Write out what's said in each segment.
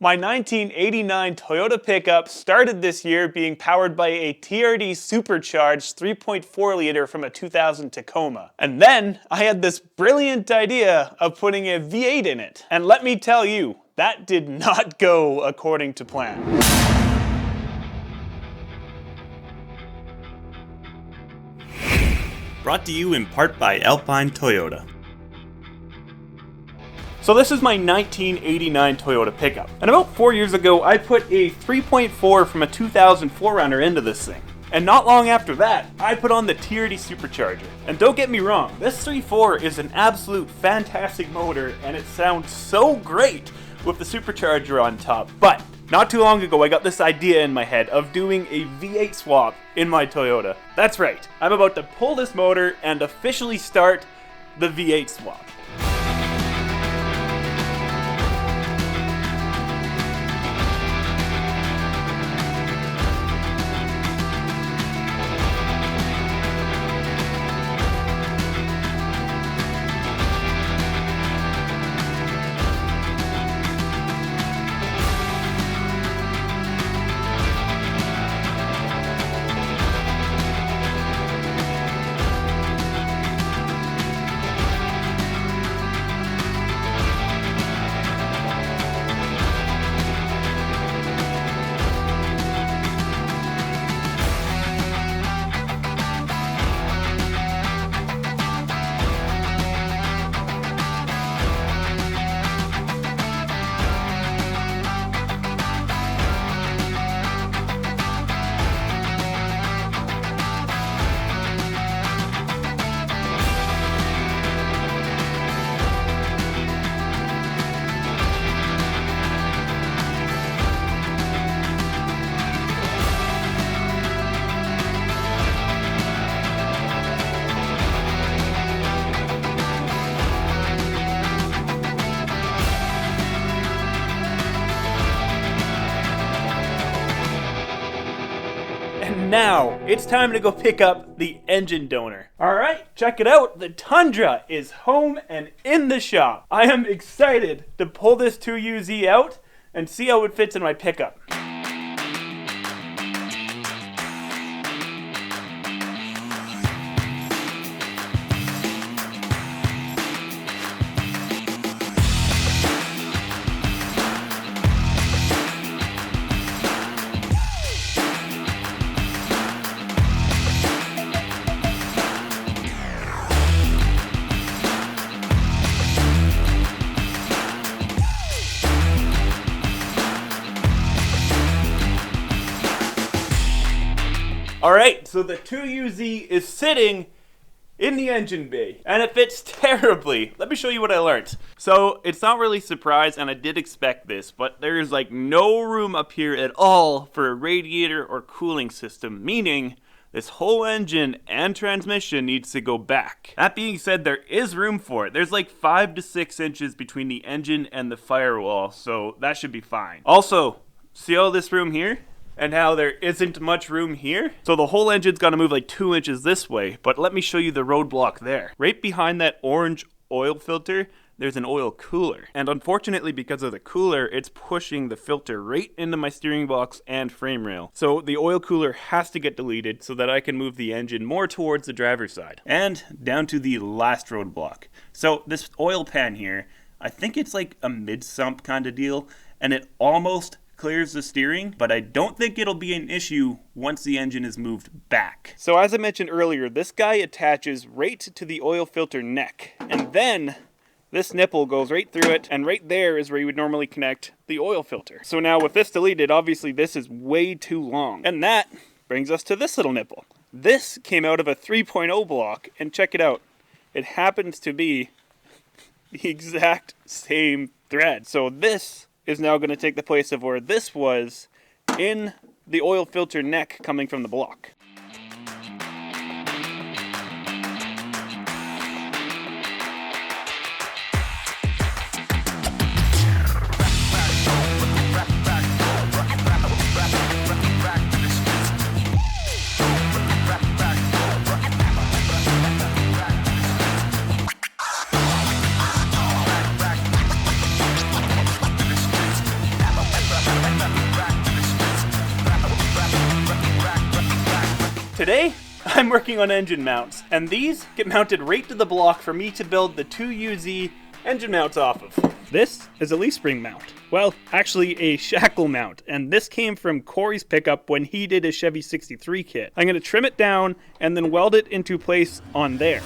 My 1989 Toyota pickup started this year being powered by a TRD Supercharged 3.4 liter from a 2000 Tacoma. And then I had this brilliant idea of putting a V8 in it. And let me tell you, that did not go according to plan. Brought to you in part by Alpine Toyota. So this is my 1989 Toyota pickup. And about 4 years ago, I put a 3.4 from a 2000 4Runner into this thing. And not long after that, I put on the TRD Supercharger. And don't get me wrong, this 3.4 is an absolute fantastic motor and it sounds so great with the supercharger on top. But not too long ago, I got this idea in my head of doing a V8 swap in my Toyota. That's right, I'm about to pull this motor and officially start the V8 swap. And now, it's time to go pick up the engine donor. Alright, check it out. The Tundra is home and in the shop. I am excited to pull this 2UZ out and see how it fits in my pickup. Alright, so the 2UZ is sitting in the engine bay, and it fits terribly. Let me show you what I learned. So, it's not really a surprise, and I did expect this, but there's like no room up here at all for a radiator or cooling system, meaning this whole engine and transmission needs to go back. That being said, there is room for it. There's like 5 to 6 inches between the engine and the firewall, so that should be fine. Also, see all this room here? And how there isn't much room here? So the whole engine's gotta move like 2 inches this way, but let me show you the roadblock there. Right behind that orange oil filter, there's an oil cooler. And unfortunately, because of the cooler, it's pushing the filter right into my steering box and frame rail. So the oil cooler has to get deleted so that I can move the engine more towards the driver's side. And down to the last roadblock. So this oil pan here, I think it's like a mid-sump kind of deal, and it almost clears the steering, but I don't think it'll be an issue once the engine is moved back. So as I mentioned earlier, this guy attaches right to the oil filter neck, and then this nipple goes right through it, and right there is where you would normally connect the oil filter. So now with this deleted, obviously this is way too long. And that brings us to this little nipple. This came out of a 3.0 block, and check it out. It happens to be the exact same thread. So this is now going to take the place of where this was in the oil filter neck coming from the block. Today, I'm working on engine mounts, and these get mounted right to the block for me to build the 2UZ engine mounts off of. This is a leaf spring mount. Well, actually a shackle mount, and this came from Corey's pickup when he did his Chevy 63 kit. I'm going to trim it down and then weld it into place on there.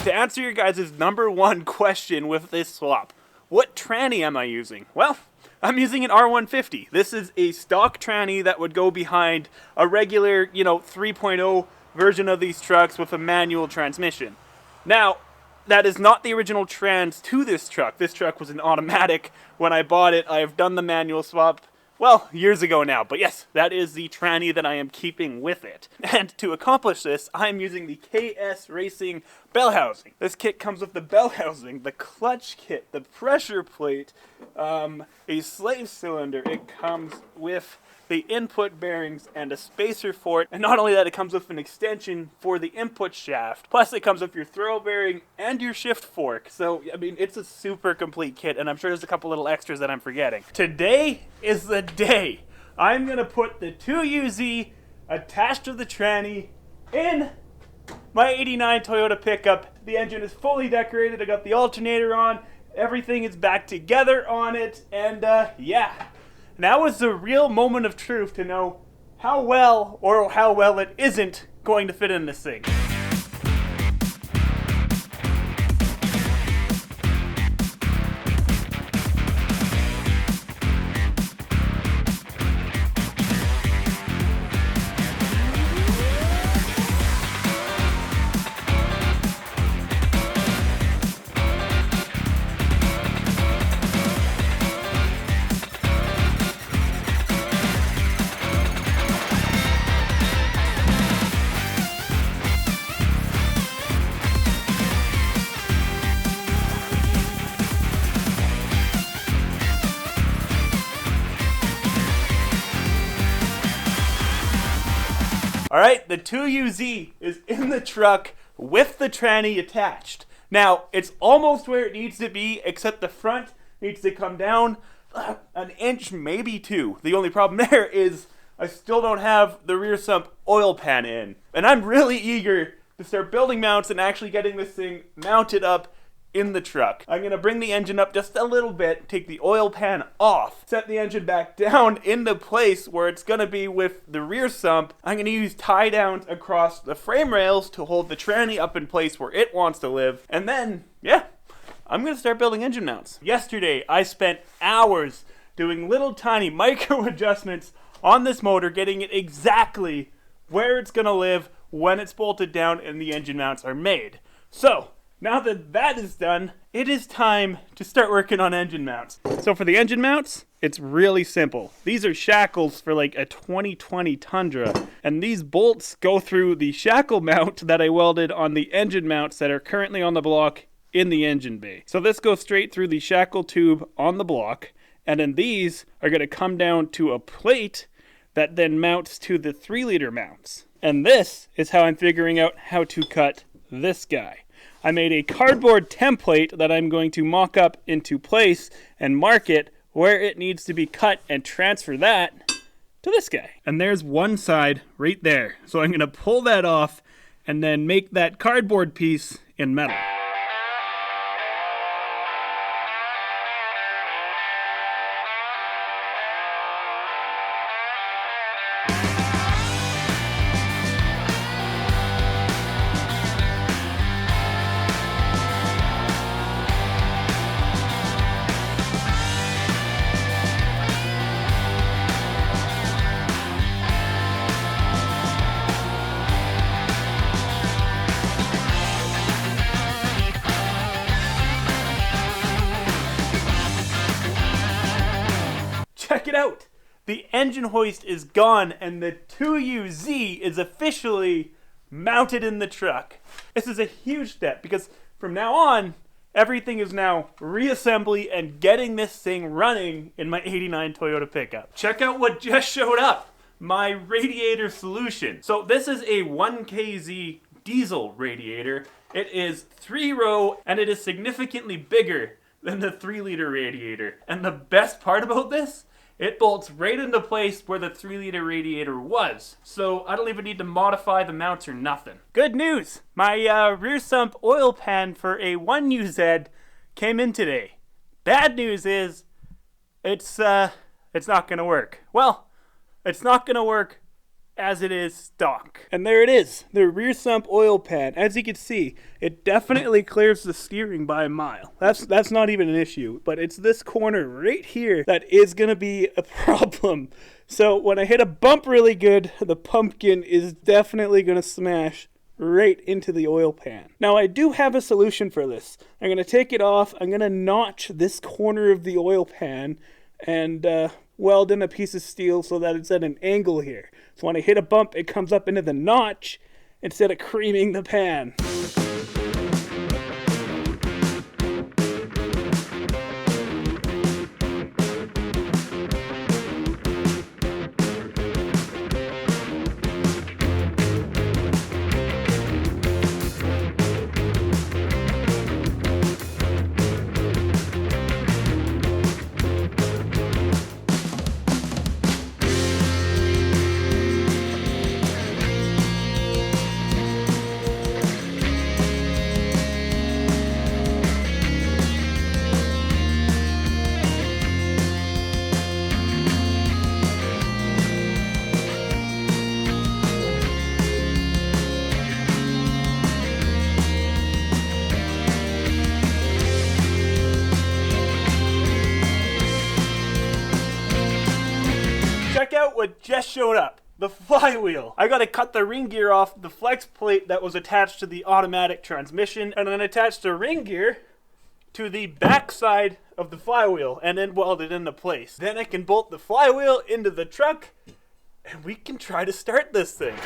To answer your guys' number one question with this swap, what tranny am I using? Well, I'm using an R150. This is a stock tranny that would go behind a regular, 3.0 version of these trucks with a manual transmission. Now, that is not the original trans to this truck. This truck was an automatic when I bought it. I have done the manual swap, well, years ago now. But yes, that is the tranny that I am keeping with it. And to accomplish this, I'm using the KS Racing bell housing. This kit comes with the bell housing, the clutch kit, the pressure plate, a slave cylinder. It comes with the input bearings and a spacer for it. And not only that, it comes with an extension for the input shaft. Plus it comes with your throw bearing and your shift fork. So, I mean, it's a super complete kit, and I'm sure there's a couple little extras that I'm forgetting. Today is the day I'm gonna put the 2UZ attached to the tranny in my 89 Toyota pickup. The engine is fully decorated. I got the alternator on. Everything is back together on it, and yeah. Now is the real moment of truth to know how well or how well it isn't going to fit in this thing. Alright, the 2UZ is in the truck with the tranny attached. Now, it's almost where it needs to be, except the front needs to come down an inch, maybe two. The only problem there is I still don't have the rear sump oil pan in. And I'm really eager to start building mounts and actually getting this thing mounted up in the truck. I'm going to bring the engine up just a little bit, take the oil pan off, set the engine back down into place where it's going to be with the rear sump. I'm going to use tie downs across the frame rails to hold the tranny up in place where it wants to live. And then, yeah, I'm going to start building engine mounts. Yesterday, I spent hours doing little tiny micro adjustments on this motor, getting it exactly where it's going to live when it's bolted down and the engine mounts are made. So, now that that is done, it is time to start working on engine mounts. So for the engine mounts, it's really simple. These are shackles for like a 2020 Tundra, and these bolts go through the shackle mount that I welded on the engine mounts that are currently on the block in the engine bay. So this goes straight through the shackle tube on the block, and then these are going to come down to a plate that then mounts to the 3-liter mounts. And this is how I'm figuring out how to cut this guy. I made a cardboard template that I'm going to mock up into place and mark it where it needs to be cut and transfer that to this guy. And there's one side right there. So I'm going to pull that off and then make that cardboard piece in metal. Check it out! The engine hoist is gone and the 2UZ is officially mounted in the truck. This is a huge step because from now on, everything is now reassembly and getting this thing running in my '89 Toyota pickup. Check out what just showed up. my radiator solution. So this is a 1KZ diesel radiator. It is 3-row and it is significantly bigger than the 3-liter radiator. And the best part about this, it bolts right into place where the 3-liter radiator was. So I don't even need to modify the mounts or nothing. Good news! My rear sump oil pan for a 1UZ came in today. Bad news is, it's not gonna work. Well, it's not gonna work as it is stock. And there it is, the rear sump oil pan. As you can see, it definitely clears the steering by a mile. That's not even an issue, but it's this corner right here that is gonna be a problem. So when I hit a bump really good, the pumpkin is definitely gonna smash right into the oil pan. Now I do have a solution for this. I'm gonna take it off, I'm gonna notch this corner of the oil pan and weld in a piece of steel so that it's at an angle here. So when I hit a bump, it comes up into the notch instead of creaming the pan. Check out what just showed up. The flywheel. I gotta cut the ring gear off the flex plate that was attached to the automatic transmission and then attach the ring gear to the back side of the flywheel and then weld it into place. Then I can bolt the flywheel into the truck and we can try to start this thing.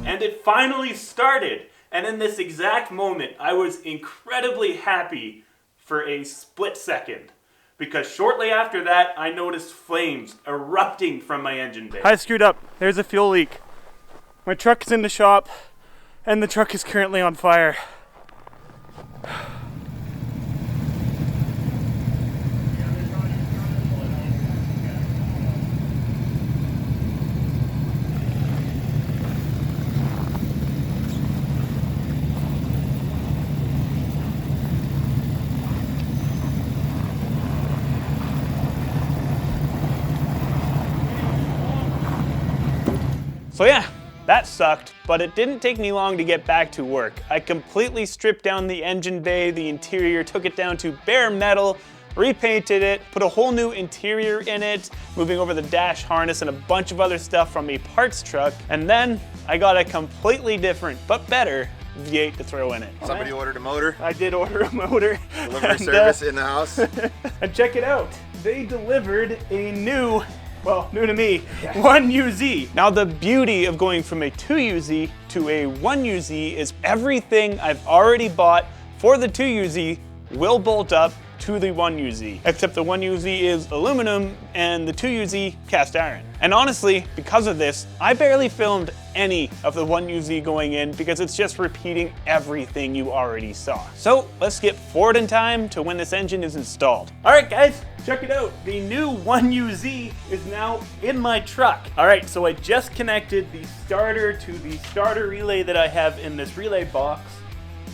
And it finally started. And in this exact moment, I was incredibly happy for a split second. Because shortly after that, I noticed flames erupting from my engine bay. I screwed up. There's a fuel leak. My truck is in the shop, and the truck is currently on fire. So yeah, that sucked, but it didn't take me long to get back to work. I completely stripped down the engine bay, the interior, took it down to bare metal, repainted it, put a whole new interior in it, moving over the dash harness and a bunch of other stuff from a parts truck, and then I got a completely different, but better, V8 to throw in it. Somebody ordered a motor? I did order a motor. Delivery service in the house? And check it out, they delivered a new, well, new to me, 1UZ. Now the beauty of going from a 2UZ to a 1UZ is everything I've already bought for the 2UZ will bolt up to the 1UZ, except the 1UZ is aluminum and the 2UZ cast iron. And honestly, because of this, I barely filmed any of the 1UZ going in because it's just repeating everything you already saw. So let's skip forward in time to when this engine is installed. All right, guys, check it out. The new 1UZ is now in my truck. All right, so I just connected the starter to the starter relay that I have in this relay box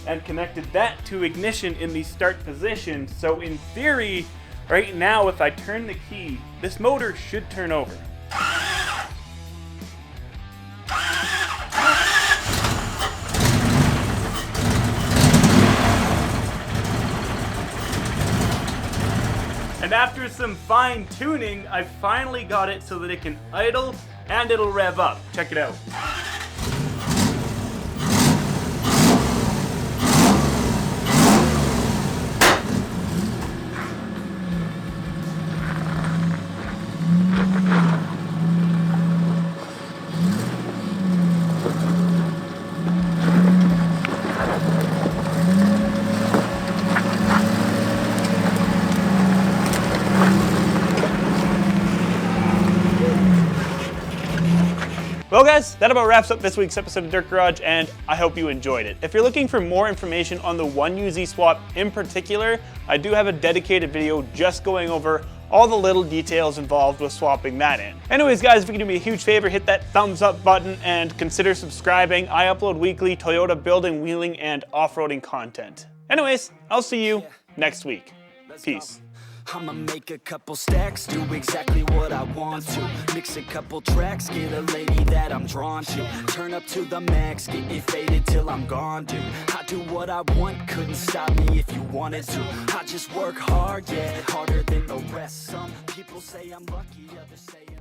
and connected that to ignition in the start position. So in theory, right now, if I turn the key, this motor should turn over. And after some fine tuning, I finally got it so that it can idle and it'll rev up. Check it out. Well guys, that about wraps up this week's episode of Dirt Garage, and I hope you enjoyed it. If you're looking for more information on the 1UZ swap in particular, I do have a dedicated video just going over all the little details involved with swapping that in. Anyways guys, if you can do me a huge favor, hit that thumbs up button and consider subscribing. I upload weekly Toyota building, wheeling, and off-roading content. Anyways, I'll see you next week. Peace. I'ma make a couple stacks, do exactly what I want to. Mix a couple tracks, get a lady that I'm drawn to. Turn up to the max, get it faded till I'm gone, dude. I do what I want, couldn't stop me if you wanted to. I just work hard, yeah, harder than the rest. Some people say I'm lucky, others say I'm